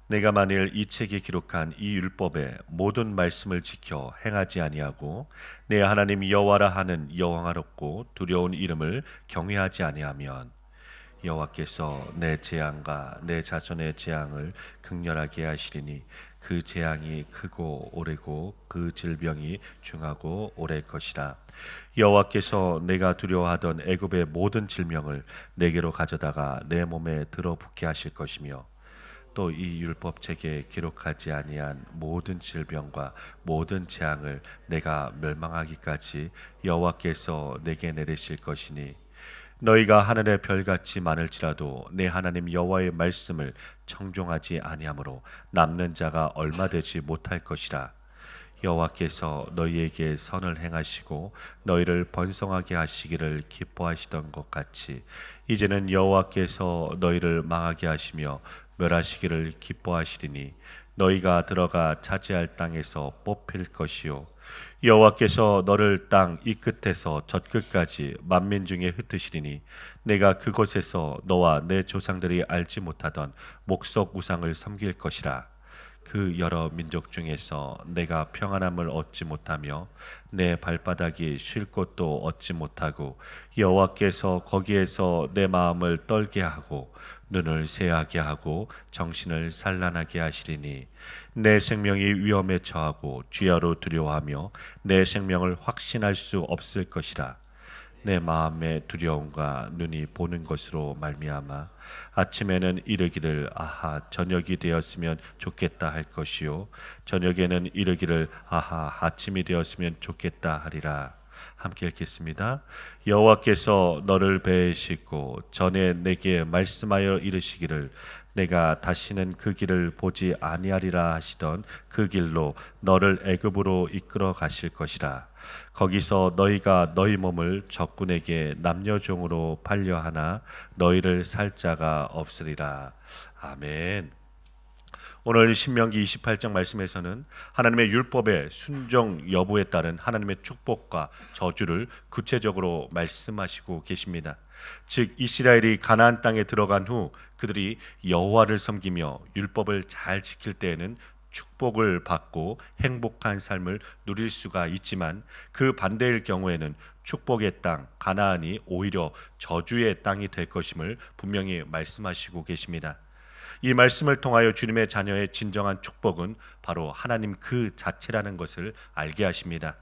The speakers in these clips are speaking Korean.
내가 만일 이 책에 기록한 이 율법의 모든 말씀을 지켜 행하지 아니하고 내 하나님 여호와라 하는 영화롭고 두려운 이름을 경외하지 아니하면 여호와께서 내 재앙과 내 자손의 재앙을 극렬하게 하시리니 그 재앙이 크고 오래고 그 질병이 중하고 오래 것이라. 여호와께서 내가 두려워하던 애굽의 모든 질병을 내게로 가져다가 내 몸에 들어붙게 하실 것이며 또 이 율법책에 기록하지 아니한 모든 질병과 모든 재앙을 내가 멸망하기까지 여호와께서 내게 내리실 것이니 너희가 하늘의 별같이 많을지라도 내 하나님 여호와의 말씀을 청종하지 아니하므로 남는 자가 얼마 되지 못할 것이라. 여호와께서 너희에게 선을 행하시고 너희를 번성하게 하시기를 기뻐하시던 것 같이 이제는 여호와께서 너희를 망하게 하시며 멸하시기를 기뻐하시리니 너희가 들어가 차지할 땅에서 뽑힐 것이요 여호와께서 너를 땅 이 끝에서 저 끝까지 만민 중에 흩으시리니 내가 그곳에서 너와 내 조상들이 알지 못하던 목석 우상을 섬길 것이라. 그 여러 민족 중에서 내가 평안함을 얻지 못하며 내 발바닥이 쉴 곳도 얻지 못하고 여호와께서 거기에서 내 마음을 떨게 하고 눈을 새하게 하고 정신을 산란하게 하시리니 내 생명이 위험에 처하고 쥐야로 두려워하며 내 생명을 확신할 수 없을 것이라. 내 마음의 두려움과 눈이 보는 것으로 말미암아 아침에는 이르기를 아하 저녁이 되었으면 좋겠다 할 것이요 저녁에는 이르기를 아하 아침이 되었으면 좋겠다 하리라. 함께 읽겠습니다. 여호와께서 너를 배에 싣고 전에 내게 말씀하여 이르시기를 내가 다시는 그 길을 보지 아니하리라 하시던 그 길로 너를 애굽으로 이끌어 가실 것이라. 거기서 너희가 너희 몸을 적군에게 남녀종으로 팔려하나 너희를 살 자가 없으리라. 아멘. 오늘 신명기 28장 말씀에서는 하나님의 율법의 순종 여부에 따른 하나님의 축복과 저주를 구체적으로 말씀하시고 계십니다. 즉 이스라엘이 가나안 땅에 들어간 후 그들이 여호와를 섬기며 율법을 잘 지킬 때에는 축복을 받고 행복한 삶을 누릴 수가 있지만 그 반대일 경우에는 축복의 땅 가나안이 오히려 저주의 땅이 될 것임을 분명히 말씀하시고 계십니다. 이 말씀을 통하여 주님의 자녀의 진정한 축복은 바로 하나님 그 자체라는 것을 알게 하십니다.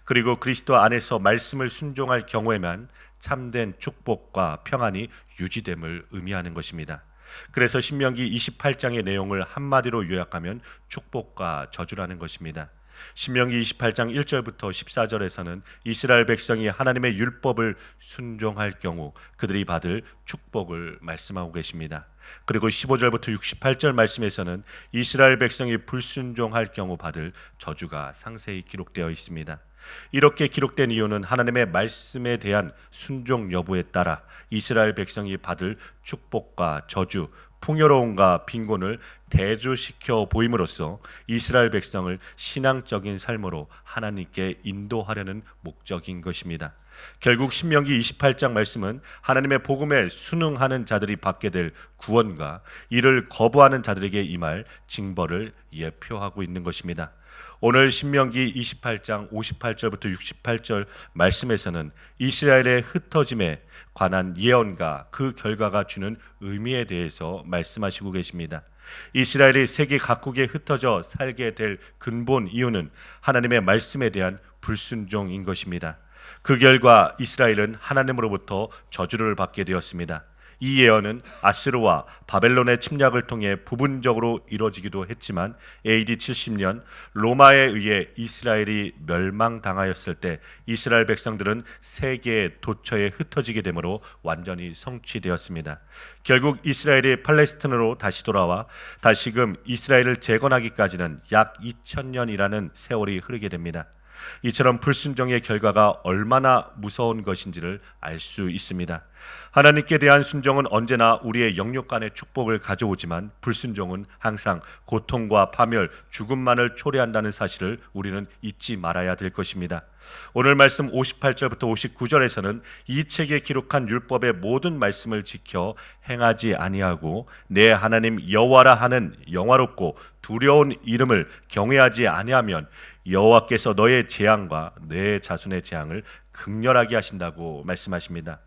그리고 그리스도 안에서 말씀을 순종할 경우에만 참된 축복과 평안이 유지됨을 의미하는 것입니다. 그래서 신명기 28장의 내용을 한마디로 요약하면 축복과 저주라는 것입니다. 신명기 28장 1절부터 14절에서는 이스라엘 백성이 하나님의 율법을 순종할 경우 그들이 받을 축복을 말씀하고 계십니다. 그리고 15절부터 68절 말씀에서는 이스라엘 백성이 불순종할 경우 받을 저주가 상세히 기록되어 있습니다. 이렇게 기록된 이유는 하나님의 말씀에 대한 순종 여부에 따라 이스라엘 백성이 받을 축복과 저주, 풍요로움과 빈곤을 대조시켜 보임으로써 이스라엘 백성을 신앙적인 삶으로 하나님께 인도하려는 목적인 것입니다. 결국 신명기 28장 말씀은 하나님의 복음에 순응하는 자들이 받게 될 구원과 이를 거부하는 자들에게 임할 징벌을 예표하고 있는 것입니다. 오늘 신명기 28장 58절부터 68절 말씀에서는 이스라엘의 흩어짐에 관한 예언과 그 결과가 주는 의미에 대해서 말씀하시고 계십니다. 이스라엘이 세계 각국에 흩어져 살게 될 근본 이유는 하나님의 말씀에 대한 불순종인 것입니다. 그 결과 이스라엘은 하나님으로부터 저주를 받게 되었습니다. 이 예언은 아스르와 바벨론의 침략을 통해 부분적으로 이루어지기도 했지만 AD 70년 로마에 의해 이스라엘이 멸망당하였을 때 이스라엘 백성들은 세계의 도처에 흩어지게 되므로 완전히 성취되었습니다. 결국 이스라엘이 팔레스틴으로 다시 돌아와 다시금 이스라엘을 재건하기까지는 약 2000년이라는 세월이 흐르게 됩니다. 이처럼 불순종의 결과가 얼마나 무서운 것인지를 알 수 있습니다. 하나님께 대한 순종은 언제나 우리의 영육 간의 축복을 가져오지만 불순종은 항상 고통과 파멸, 죽음만을 초래한다는 사실을 우리는 잊지 말아야 될 것입니다. 오늘 말씀 58절부터 59절에서는 이 책에 기록한 율법의 모든 말씀을 지켜 행하지 아니하고 내 하나님 여호와라 하는 영화롭고 두려운 이름을 경외하지 아니하면 여호와께서 너의 재앙과 내 자손의 재앙을 극렬하게 하신다고 말씀하십니다.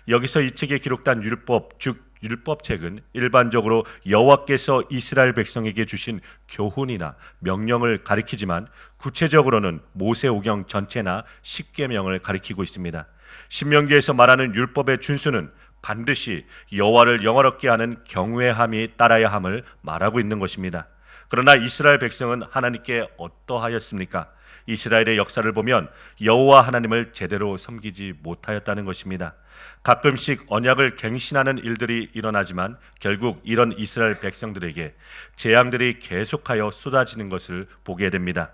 여기서 이 책에 기록된 율법, 즉 율법책은 일반적으로 여호와께서 이스라엘 백성에게 주신 교훈이나 명령을 가리키지만 구체적으로는 모세오경 전체나 십계명을 가리키고 있습니다. 신명기에서 말하는 율법의 준수는 반드시 여호와를 영화롭게 하는 경외함이 따라야 함을 말하고 있는 것입니다. 그러나 이스라엘 백성은 하나님께 어떠하였습니까? 이스라엘의 역사를 보면 여호와 하나님을 제대로 섬기지 못하였다는 것입니다. 가끔씩 언약을 갱신하는 일들이 일어나지만 결국 이런 이스라엘 백성들에게 재앙들이 계속하여 쏟아지는 것을 보게 됩니다.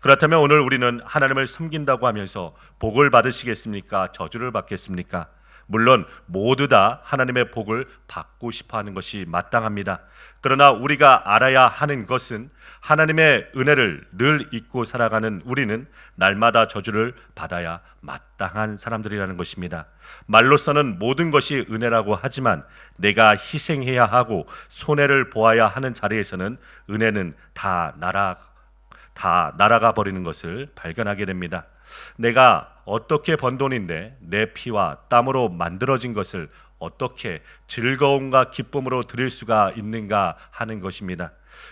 그렇다면 오늘 우리는 하나님을 섬긴다고 하면서 복을 받으시겠습니까? 저주를 받겠습니까? 물론 모두 다 하나님의 복을 받고 싶어 하는 것이 마땅합니다. 그러나 우리가 알아야 하는 것은 하나님의 은혜를 늘 잊고 살아가는 우리는 날마다 저주를 받아야 마땅한 사람들이라는 것입니다. 말로서는 모든 것이 은혜라고 하지만 내가 희생해야 하고 손해를 보아야 하는 자리에서는 은혜는 다 날아가 버리는 것을 발견하게 됩니다. 내가 어떻게 번 돈인데 내 피와 땀으로 만들어진 것을 어떻게 즐거움과 기쁨으로 드릴 수가 있는가 하는 것입니다.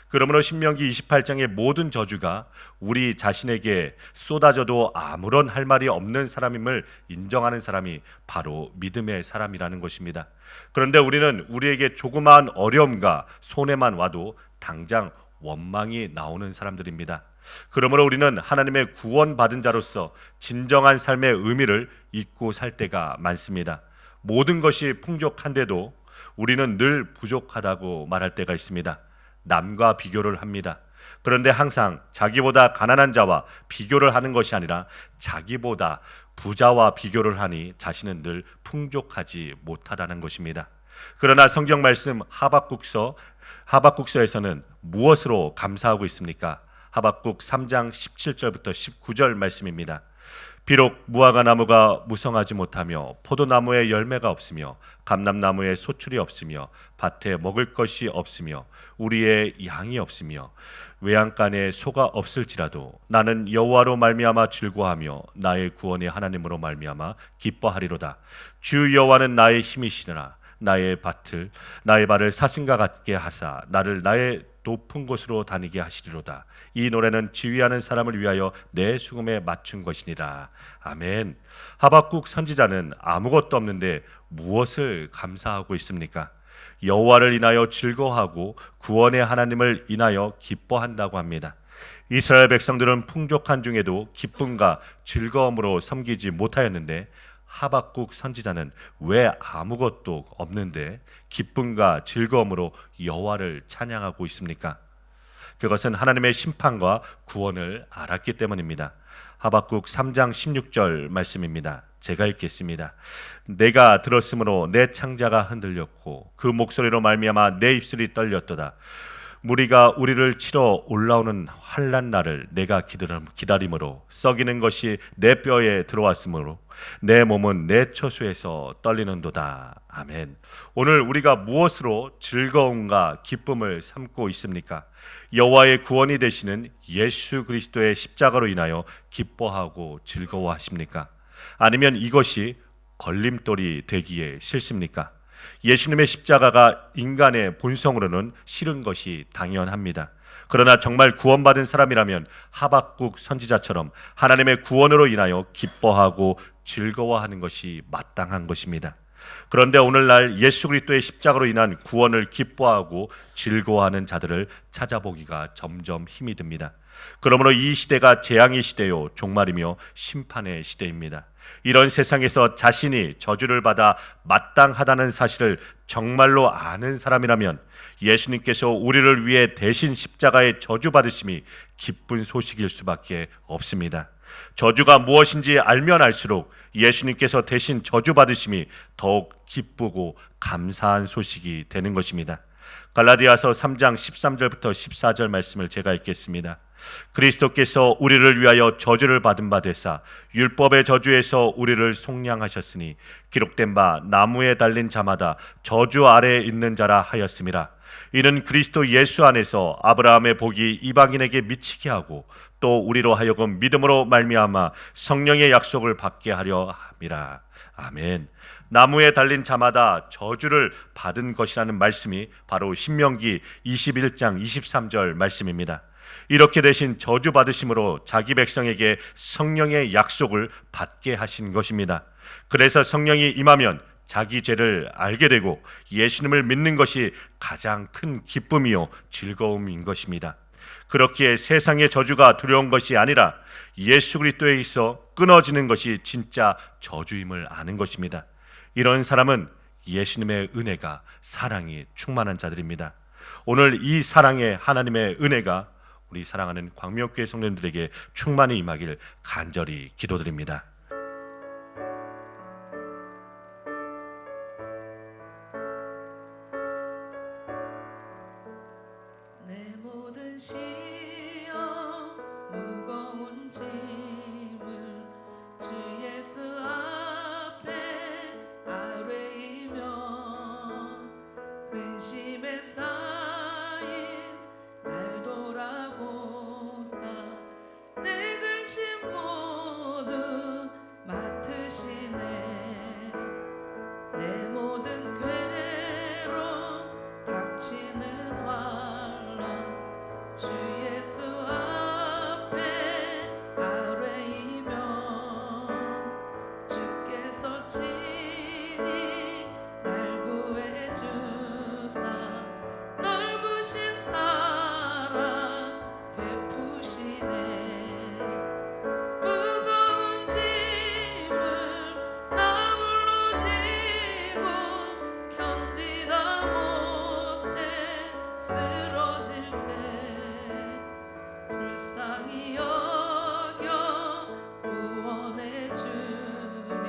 그러므로 신명기 28장의 모든 저주가 우리 자신에게 쏟아져도 아무런 할 말이 없는 사람임을 인정하는 사람이 바로 믿음의 사람이라는 것입니다. 그런데 우리는 우리에게 조그마한 어려움과 손해만 와도 당장 원망이 나오는 사람들입니다. 그러므로 우리는 하나님의 구원받은 자로서 진정한 삶의 의미를 잊고 살 때가 많습니다. 모든 것이 풍족한데도 우리는 늘 부족하다고 말할 때가 있습니다. 남과 비교를 합니다. 그런데 항상 자기보다 가난한 자와 비교를 하는 것이 아니라 자기보다 부자와 비교를 하니 자신은 늘 풍족하지 못하다는 것입니다. 그러나 성경 말씀 하박국서에서는 무엇으로 감사하고 있습니까? 하박국 3장 17절부터 19절 말씀입니다. 비록 무화과 나무가 무성하지 못하며 포도나무에 열매가 없으며 감람나무에 소출이 없으며 밭에 먹을 것이 없으며 우리의 양이 없으며 외양간에 소가 없을지라도 나는 여호와로 말미암아 즐거워하며 나의 구원의 하나님으로 말미암아 기뻐하리로다. 주 여호와는 나의 힘이시니라. 나의 발을 사슴과 같게 하사 나를 나의 높은 곳으로 다니게 하시리로다. 이 노래는 지휘하는 사람을 위하여 내 수금에 맞춘 것이니라. 아멘. 하박국 선지자는 아무것도 없는데 무엇을 감사하고 있습니까? 여호와를 인하여 즐거워하고 구원의 하나님을 인하여 기뻐한다고 합니다. 이스라엘 백성들은 풍족한 중에도 기쁨과 즐거움으로 섬기지 못하였는데 하박국 선지자는 왜 아무것도 없는데 기쁨과 즐거움으로 여호와를 찬양하고 있습니까? 그것은 하나님의 심판과 구원을 알았기 때문입니다. 하박국 3장 16절 말씀입니다. 제가 읽겠습니다. 내가 들었으므로 내 창자가 흔들렸고 그 목소리로 말미암아 내 입술이 떨렸도다. 무리가 우리를 치러 올라오는 환난 날을 내가 기다림으로 썩이는 것이 내 뼈에 들어왔으므로 내 몸은 내 처수에서 떨리는도다. 아멘. 오늘 우리가 무엇으로 즐거움과 기쁨을 삼고 있습니까? 여호와의 구원이 되시는 예수 그리스도의 십자가로 인하여 기뻐하고 즐거워하십니까? 아니면 이것이 걸림돌이 되기에 싫습니까? 예수님의 십자가가 인간의 본성으로는 싫은 것이 당연합니다. 그러나 정말 구원받은 사람이라면 하박국 선지자처럼 하나님의 구원으로 인하여 기뻐하고 즐거워하는 것이 마땅한 것입니다. 그런데 오늘날 예수 그리스도의 십자가로 인한 구원을 기뻐하고 즐거워하는 자들을 찾아보기가 점점 힘이 듭니다. 그러므로 이 시대가 재앙의 시대요 종말이며 심판의 시대입니다. 이런 세상에서 자신이 저주를 받아 마땅하다는 사실을 정말로 아는 사람이라면 예수님께서 우리를 위해 대신 십자가의 저주 받으심이 기쁜 소식일 수밖에 없습니다. 저주가 무엇인지 알면 알수록 예수님께서 대신 저주받으심이 더욱 기쁘고 감사한 소식이 되는 것입니다. 갈라디아서 3장 13절부터 14절 말씀을 제가 읽겠습니다. 그리스도께서 우리를 위하여 저주를 받은 바 되사 율법의 저주에서 우리를 속량하셨으니 기록된 바 나무에 달린 자마다 저주 아래에 있는 자라 하였음이라. 이는 그리스도 예수 안에서 아브라함의 복이 이방인에게 미치게 하고 또 우리로 하여금 믿음으로 말미암아 성령의 약속을 받게 하려 함이라. 아멘. 나무에 달린 자마다 저주를 받은 것이라는 말씀이 바로 신명기 21장 23절 말씀입니다. 이렇게 대신 저주 받으심으로 자기 백성에게 성령의 약속을 받게 하신 것입니다. 그래서 성령이 임하면 자기 죄를 알게 되고 예수님을 믿는 것이 가장 큰 기쁨이요 즐거움인 것입니다. 그렇기에 세상의 저주가 두려운 것이 아니라 예수 그리스도에 있어 끊어지는 것이 진짜 저주임을 아는 것입니다. 이런 사람은 예수님의 은혜가 사랑이 충만한 자들입니다. 오늘 이 사랑의 하나님의 은혜가 우리 사랑하는 광명교회 성도님들에게 충만히 임하길 간절히 기도드립니다. 내 모든 시험 무거운 짐을 주 예수 앞에 아뢰이며 근심에 쌓인 날 돌아보사 내 근심 모두 맡으시네. 내 모든 괴로움 닥치는 환난 주 예수 앞에 아뢰이며 주께서 친히 날 구해주사 넓으신 사랑 베푸시네. 무거운 짐을 나 홀로 지고 견디다 못해 쓰러질 때 불쌍히 여겨 구원해 주니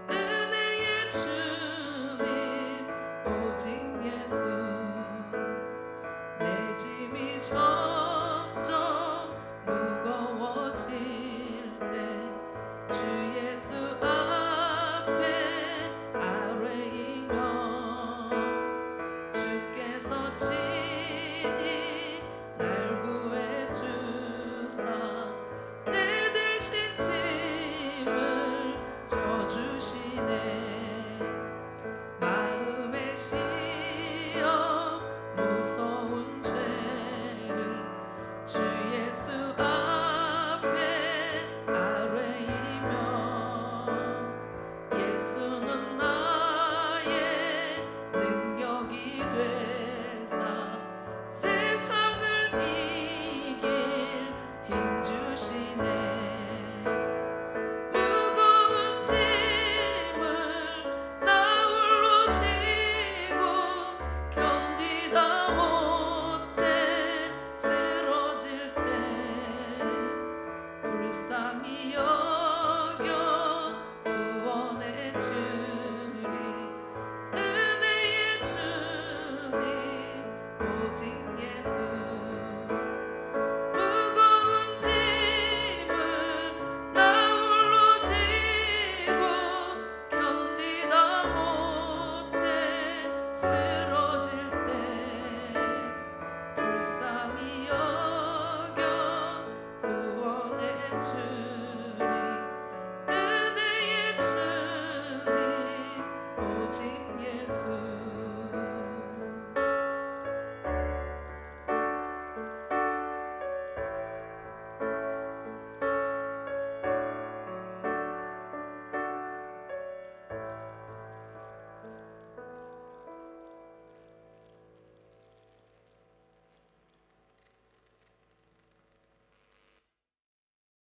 은혜의 주님 오직 예수 내 짐이 져